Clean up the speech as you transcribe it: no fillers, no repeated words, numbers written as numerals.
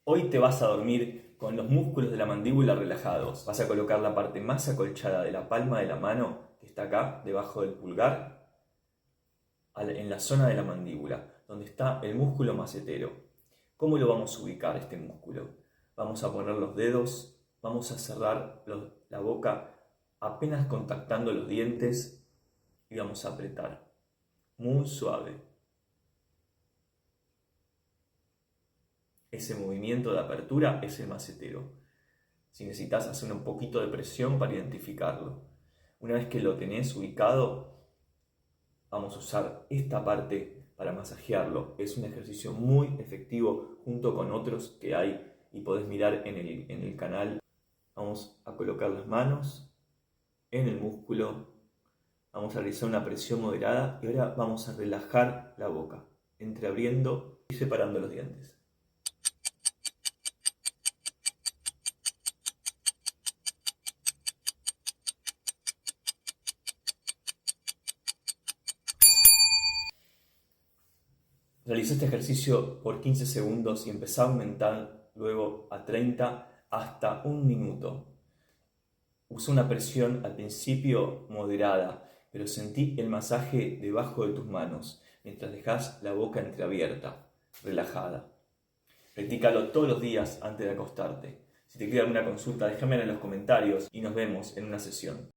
Hoy te vas a dormir con los músculos de la mandíbula relajados. Vas a colocar la parte más acolchada de la palma de la mano, que está acá, debajo del pulgar, en la zona de la mandíbula, donde está el músculo macetero. ¿Cómo lo vamos a ubicar este músculo? Vamos a poner los dedos, vamos a cerrar la boca apenas contactando los dientes y vamos a apretar. Muy suave. Ese movimiento de apertura es el macetero. Si necesitas hacer un poquito de presión para identificarlo. Una vez que lo tenés ubicado, vamos a usar esta parte para masajearlo. Es un ejercicio muy efectivo junto con otros que hay y podés mirar en el canal. Vamos a colocar las manos en el músculo. Vamos a realizar una presión moderada y ahora vamos a relajar la boca, entreabriendo y separando los dientes. Realiza este ejercicio por 15 segundos y empezá a aumentar luego a 30 hasta un minuto. Usa una presión al principio moderada, pero sentí el masaje debajo de tus manos mientras dejas la boca entreabierta, relajada. Practícalo todos los días antes de acostarte. Si te queda alguna consulta, déjamela en los comentarios y nos vemos en una sesión.